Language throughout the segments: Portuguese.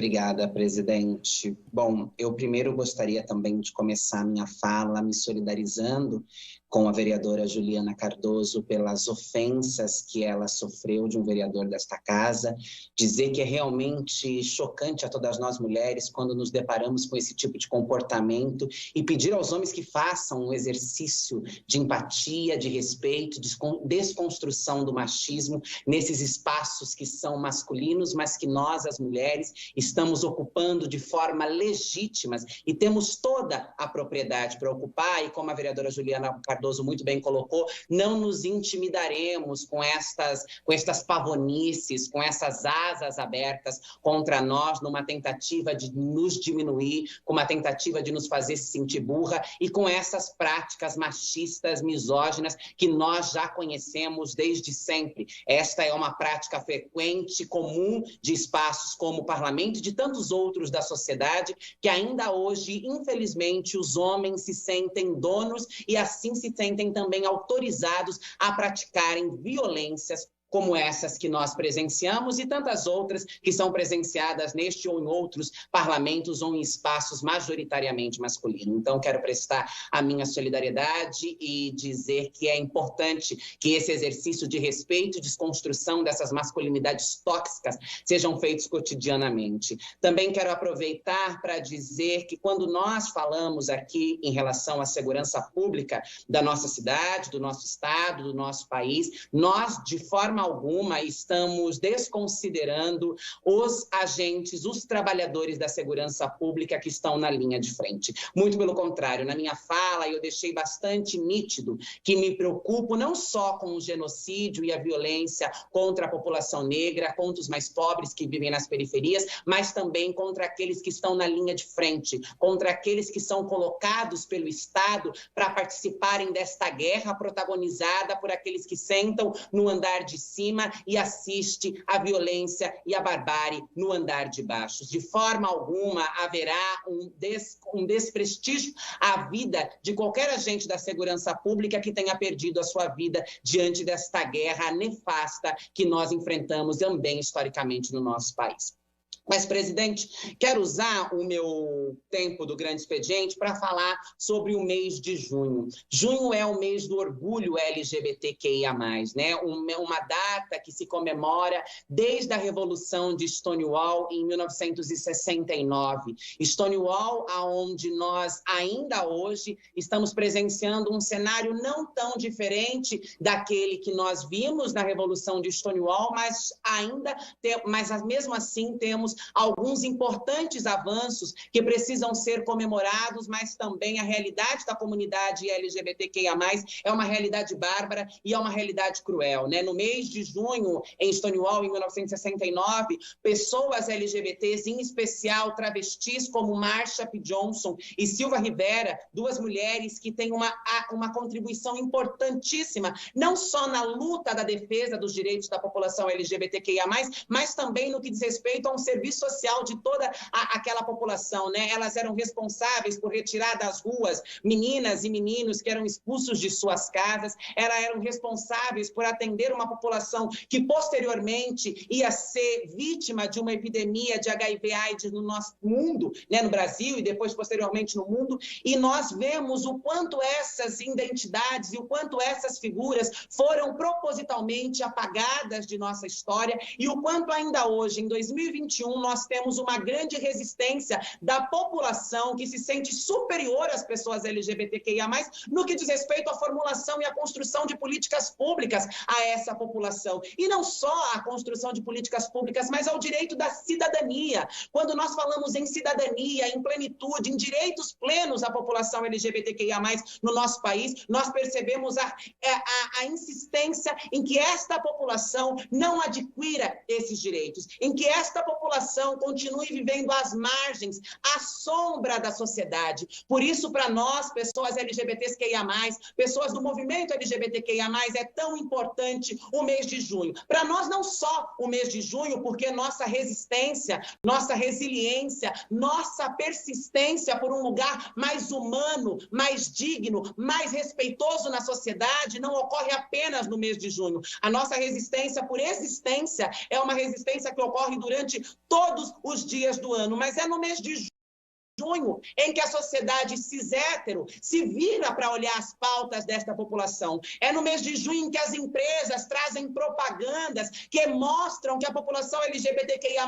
Obrigada, presidente. Bom, eu primeiro gostaria também de começar minha fala me solidarizando com a vereadora Juliana Cardoso pelas ofensas que ela sofreu de um vereador desta casa, dizer que é realmente chocante a todas nós mulheres quando nos deparamos com esse tipo de comportamento e pedir aos homens que façam um exercício de empatia, de respeito, de desconstrução do machismo nesses espaços que são masculinos, mas que nós, as mulheres, estamos ocupando de forma legítima e temos toda a propriedade para ocupar, e como a vereadora Juliana Cardoso muito bem colocou, não nos intimidaremos com estas pavonices, com essas asas abertas contra nós, numa tentativa de nos diminuir, com uma tentativa de nos fazer se sentir burra, e com essas práticas machistas, misóginas, que nós já conhecemos desde sempre. Esta é uma prática frequente, comum, de espaços como o parlamento e de tantos outros da sociedade, que ainda hoje, infelizmente, os homens se sentem donos e assim se sentem também autorizados a praticarem violências como essas que nós presenciamos e tantas outras que são presenciadas neste ou em outros parlamentos ou em espaços majoritariamente masculinos. Então, quero prestar a minha solidariedade e dizer que é importante que esse exercício de respeito e desconstrução dessas masculinidades tóxicas sejam feitos cotidianamente. Também quero aproveitar para dizer que quando nós falamos aqui em relação à segurança pública da nossa cidade, do nosso estado, do nosso país, nós, de forma alguma, estamos desconsiderando os agentes, os trabalhadores da segurança pública que estão na linha de frente. Muito pelo contrário, na minha fala eu deixei bastante nítido que me preocupo não só com o genocídio e a violência contra a população negra, contra os mais pobres que vivem nas periferias, mas também contra aqueles que estão na linha de frente, contra aqueles que são colocados pelo Estado para participarem desta guerra protagonizada por aqueles que sentam no andar de cima e assiste a violência e a barbárie no andar de baixo. De forma alguma haverá um desprestígio à vida de qualquer agente da segurança pública que tenha perdido a sua vida diante desta guerra nefasta que nós enfrentamos também historicamente no nosso país. Mas, presidente, quero usar o meu tempo do grande expediente para falar sobre o mês de junho. Junho é o mês do orgulho LGBTQIA+, né? Uma data que se comemora desde a Revolução de Stonewall em 1969. Stonewall, aonde nós ainda hoje estamos presenciando um cenário não tão diferente daquele que nós vimos na Revolução de Stonewall, mas mesmo assim temos alguns importantes avanços que precisam ser comemorados, mas também a realidade da comunidade LGBTQIA+, é uma realidade bárbara e é uma realidade cruel, né? No mês de junho, em Stonewall, em 1969, pessoas LGBTs, em especial travestis como Marsha P. Johnson e Silva Rivera, duas mulheres que têm uma contribuição importantíssima, não só na luta da defesa dos direitos da população LGBTQIA+, mas também no que diz respeito a um serviço social de toda aquela população, né? Elas eram responsáveis por retirar das ruas meninas e meninos que eram expulsos de suas casas, elas eram responsáveis por atender uma população que posteriormente ia ser vítima de uma epidemia de HIV/AIDS no nosso mundo, né? No Brasil e depois posteriormente no mundo, e nós vemos o quanto essas identidades e o quanto essas figuras foram propositalmente apagadas de nossa história e o quanto ainda hoje, em 2021, nós temos uma grande resistência da população que se sente superior às pessoas LGBTQIA+, no que diz respeito à formulação e à construção de políticas públicas a essa população. E não só a construção de políticas públicas, mas ao direito da cidadania. Quando nós falamos em cidadania, em plenitude, em direitos plenos à população LGBTQIA+, no nosso país, nós percebemos a insistência em que esta população não adquira esses direitos, em que esta população continue vivendo às margens, à sombra da sociedade. Por isso, para nós, pessoas LGBTQIA+, pessoas do movimento LGBTQIA+, é tão importante o mês de junho. Para nós, não só o mês de junho, porque nossa resistência, nossa resiliência, nossa persistência por um lugar mais humano, mais digno, mais respeitoso na sociedade, não ocorre apenas no mês de junho. A nossa resistência por existência é uma resistência que ocorre durante todos os dias do ano, mas é no mês de junho, em que a sociedade cis-hétero se vira para olhar as pautas desta população. É no mês de junho em que as empresas trazem propagandas que mostram que a população LGBTQIA+,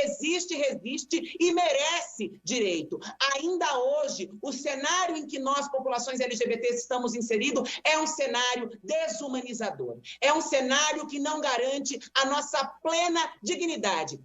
existe, resiste e merece direito. Ainda hoje, o cenário em que nós, populações LGBTs, estamos inseridos é um cenário desumanizador. É um cenário que não garante a nossa plena dignidade.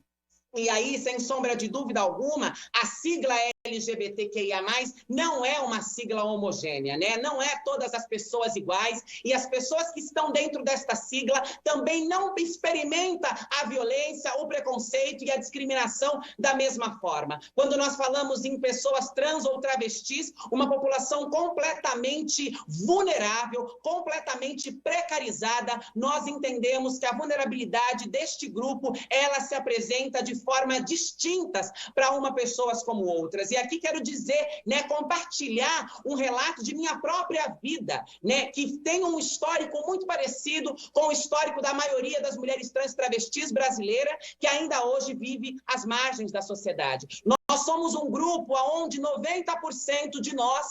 E aí, sem sombra de dúvida alguma, a sigla LGBTQIA+, não é uma sigla homogênea, né? Não é todas as pessoas iguais, e as pessoas que estão dentro desta sigla também não experimentam a violência, o preconceito e a discriminação da mesma forma. Quando nós falamos em pessoas trans ou travestis, uma população completamente vulnerável, completamente precarizada, nós entendemos que a vulnerabilidade deste grupo, ela se apresenta de forma distintas para uma pessoas como outras. E aqui quero dizer, né, compartilhar um relato de minha própria vida, né, que tem um histórico muito parecido com o histórico da maioria das mulheres trans travestis brasileiras, que ainda hoje vive às margens da sociedade. Nós somos um grupo onde 90% de nós,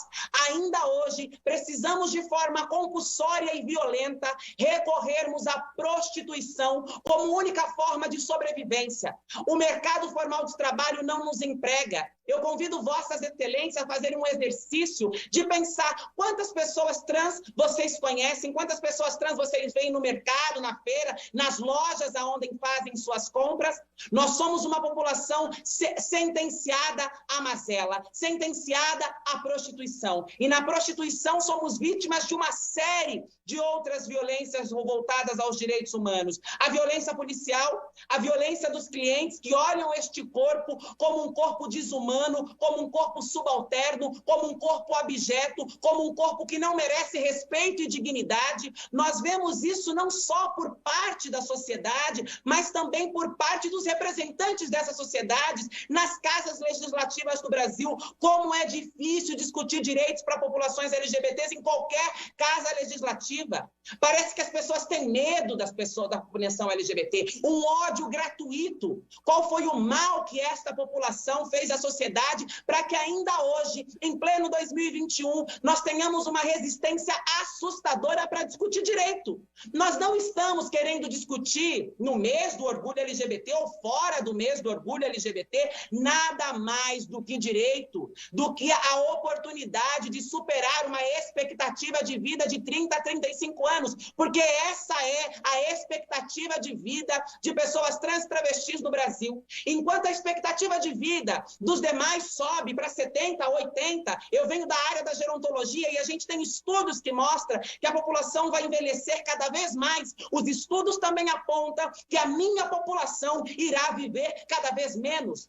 ainda hoje, precisamos de forma compulsória e violenta recorrermos à prostituição como única forma de sobrevivência. O mercado formal de trabalho não nos emprega. Eu convido vossas excelências a fazerem um exercício de pensar quantas pessoas trans vocês conhecem, quantas pessoas trans vocês veem no mercado, na feira, nas lojas aonde fazem suas compras. Nós somos uma população sentenciada à mazela, sentenciada à prostituição. E na prostituição somos vítimas de uma série de outras violências voltadas aos direitos humanos. A violência policial, a violência dos clientes que olham este corpo como um corpo desumano, como um corpo subalterno, como um corpo abjeto, como um corpo que não merece respeito e dignidade. Nós vemos isso não só por parte da sociedade, mas também por parte dos representantes dessas sociedades nas casas legislativas do Brasil. Como é difícil discutir direitos para populações LGBTs em qualquer casa legislativa. Parece que as pessoas têm medo das pessoas da população LGBT, um ódio gratuito. Qual foi o mal que esta população fez à sociedade para que ainda hoje, em pleno 2021, nós tenhamos uma resistência assustadora para discutir direito? Nós não estamos querendo discutir no mês do orgulho LGBT ou fora do mês do orgulho LGBT nada mais do que direito, do que a oportunidade de superar uma expectativa de vida de 30 a 35 anos, porque essa é a expectativa de vida de pessoas trans travestis no Brasil. Enquanto a expectativa de vida dos demais sobe para 70, 80, eu venho da área da gerontologia e a gente tem estudos que mostram que a população vai envelhecer cada vez mais. Os estudos também apontam que a minha população irá viver cada vez menos.